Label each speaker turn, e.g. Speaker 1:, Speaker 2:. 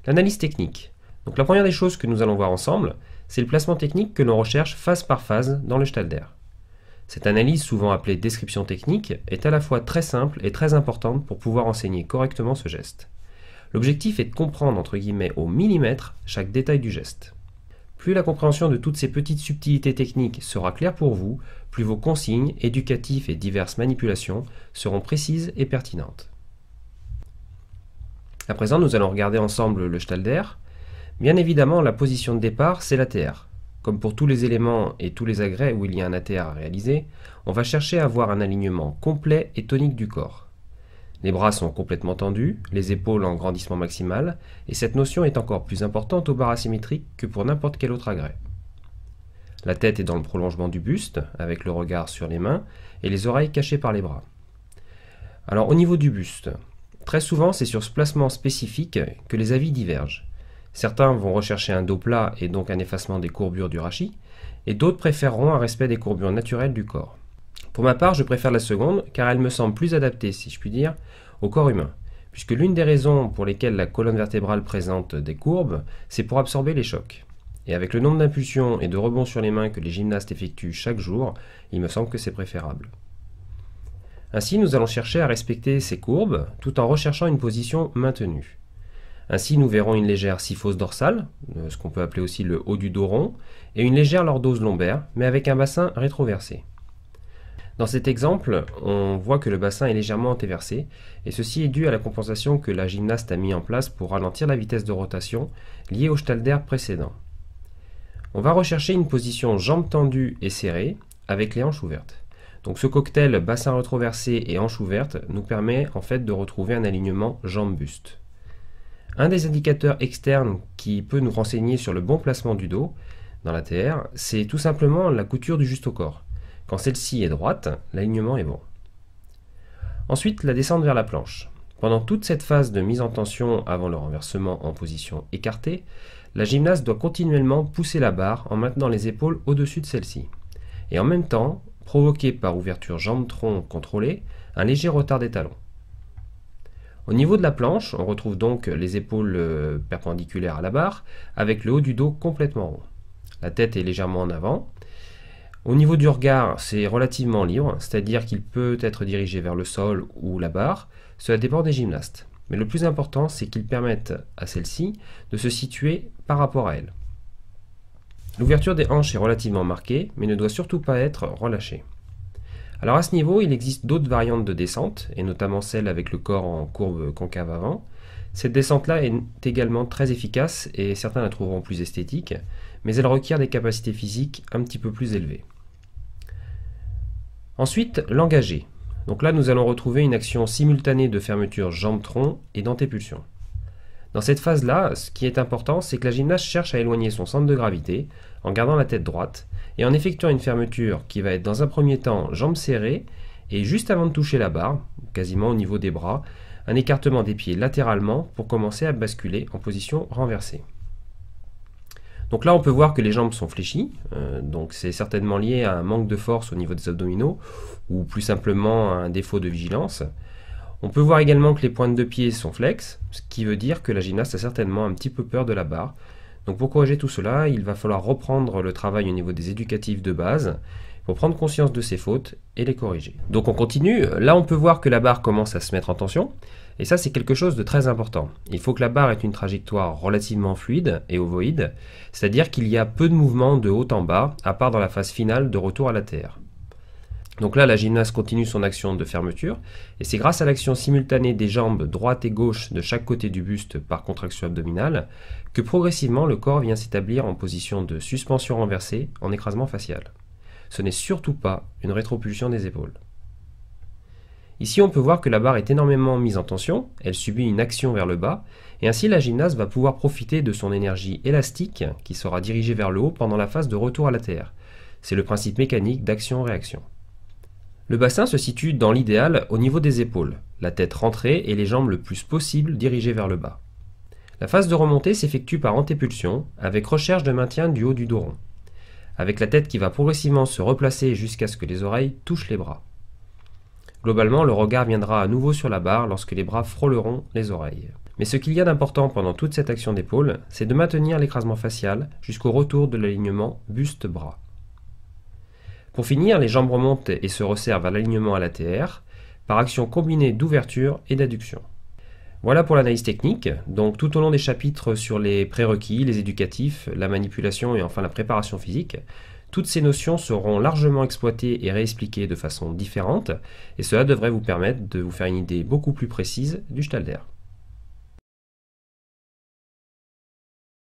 Speaker 1: L'analyse technique. Donc la première des choses que nous allons voir ensemble, c'est le placement technique que l'on recherche phase par phase dans le Stalder. Cette analyse, souvent appelée description technique, est à la fois très simple et très importante pour pouvoir enseigner correctement ce geste. L'objectif est de comprendre entre guillemets au millimètre chaque détail du geste. Plus la compréhension de toutes ces petites subtilités techniques sera claire pour vous, plus vos consignes, éducatives et diverses manipulations seront précises et pertinentes. À présent, nous allons regarder ensemble le Stalder. Bien évidemment, la position de départ, c'est l'ATR. Comme pour tous les éléments et tous les agrès où il y a un ATR à réaliser, on va chercher à avoir un alignement complet et tonique du corps. Les bras sont complètement tendus, les épaules en grandissement maximal, et cette notion est encore plus importante au bar asymétrique que pour n'importe quel autre agrès. La tête est dans le prolongement du buste, avec le regard sur les mains, et les oreilles cachées par les bras. Alors au niveau du buste, très souvent c'est sur ce placement spécifique que les avis divergent. Certains vont rechercher un dos plat et donc un effacement des courbures du rachis, et d'autres préféreront un respect des courbures naturelles du corps. Pour ma part, je préfère la seconde, car elle me semble plus adaptée, si je puis dire, au corps humain, puisque l'une des raisons pour lesquelles la colonne vertébrale présente des courbes, c'est pour absorber les chocs. Et avec le nombre d'impulsions et de rebonds sur les mains que les gymnastes effectuent chaque jour, il me semble que c'est préférable. Ainsi, nous allons chercher à respecter ces courbes, tout en recherchant une position maintenue. Ainsi, nous verrons une légère syphose dorsale, ce qu'on peut appeler aussi le haut du dos rond, et une légère lordose lombaire, mais avec un bassin rétroversé. Dans cet exemple, on voit que le bassin est légèrement antéversé, et ceci est dû à la compensation que la gymnaste a mis en place pour ralentir la vitesse de rotation liée au Stalder précédent. On va rechercher une position jambes tendues et serrées, avec les hanches ouvertes. Donc ce cocktail bassin rétroversé et hanches ouvertes nous permet en fait de retrouver un alignement jambes-buste. Un des indicateurs externes qui peut nous renseigner sur le bon placement du dos dans l'ATR, c'est tout simplement la couture du juste au corps. Quand celle-ci est droite, l'alignement est bon. Ensuite, la descente vers la planche. Pendant toute cette phase de mise en tension avant le renversement en position écartée, la gymnaste doit continuellement pousser la barre en maintenant les épaules au-dessus de celle-ci. Et en même temps, provoquer par ouverture jambe-tronc contrôlée un léger retard des talons. Au niveau de la planche, on retrouve donc les épaules perpendiculaires à la barre, avec le haut du dos complètement rond. La tête est légèrement en avant. Au niveau du regard, c'est relativement libre, c'est-à-dire qu'il peut être dirigé vers le sol ou la barre, cela dépend des gymnastes. Mais le plus important, c'est qu'ils permettent à celle-ci de se situer par rapport à elle. L'ouverture des hanches est relativement marquée, mais ne doit surtout pas être relâchée. Alors à ce niveau, il existe d'autres variantes de descente, et notamment celle avec le corps en courbe concave avant. Cette descente-là est également très efficace, et certains la trouveront plus esthétique, mais elle requiert des capacités physiques un petit peu plus élevées. Ensuite, l'engagé. Donc là, nous allons retrouver une action simultanée de fermeture jambe-tronc et d'antépulsion. Dans cette phase-là, ce qui est important, c'est que la gymnaste cherche à éloigner son centre de gravité en gardant la tête droite et en effectuant une fermeture qui va être dans un premier temps jambes serrées et juste avant de toucher la barre, quasiment au niveau des bras, un écartement des pieds latéralement pour commencer à basculer en position renversée. Donc là, on peut voir que les jambes sont fléchies, donc c'est certainement lié à un manque de force au niveau des abdominaux, ou plus simplement à un défaut de vigilance. On peut voir également que les pointes de pied sont flex, ce qui veut dire que la gymnaste a certainement un petit peu peur de la barre. Donc pour corriger tout cela, il va falloir reprendre le travail au niveau des éducatifs de base, pour prendre conscience de ses fautes et les corriger. Donc on continue, là on peut voir que la barre commence à se mettre en tension, et ça c'est quelque chose de très important. Il faut que la barre ait une trajectoire relativement fluide et ovoïde, c'est-à-dire qu'il y a peu de mouvements de haut en bas, à part dans la phase finale de retour à l'ATR. Donc là la gymnaste continue son action de fermeture, et c'est grâce à l'action simultanée des jambes droite et gauche de chaque côté du buste par contraction abdominale, que progressivement le corps vient s'établir en position de suspension renversée en écrasement facial. Ce n'est surtout pas une rétropulsion des épaules. Ici, on peut voir que la barre est énormément mise en tension, elle subit une action vers le bas, et ainsi la gymnaste va pouvoir profiter de son énergie élastique qui sera dirigée vers le haut pendant la phase de retour à l'ATR. C'est le principe mécanique d'action-réaction. Le bassin se situe dans l'idéal au niveau des épaules, la tête rentrée et les jambes le plus possible dirigées vers le bas. La phase de remontée s'effectue par antépulsion, avec recherche de maintien du haut du dos rond, avec la tête qui va progressivement se replacer jusqu'à ce que les oreilles touchent les bras. Globalement, le regard viendra à nouveau sur la barre lorsque les bras frôleront les oreilles. Mais ce qu'il y a d'important pendant toute cette action d'épaule, c'est de maintenir l'écrasement facial jusqu'au retour de l'alignement buste-bras. Pour finir, les jambes remontent et se resserrent vers l'alignement à l'ATR par action combinée d'ouverture et d'adduction. Voilà pour l'analyse technique. Donc tout au long des chapitres sur les prérequis, les éducatifs, la manipulation et enfin la préparation physique, toutes ces notions seront largement exploitées et réexpliquées de façon différente, et cela devrait vous permettre de vous faire une idée beaucoup plus précise du Stalder.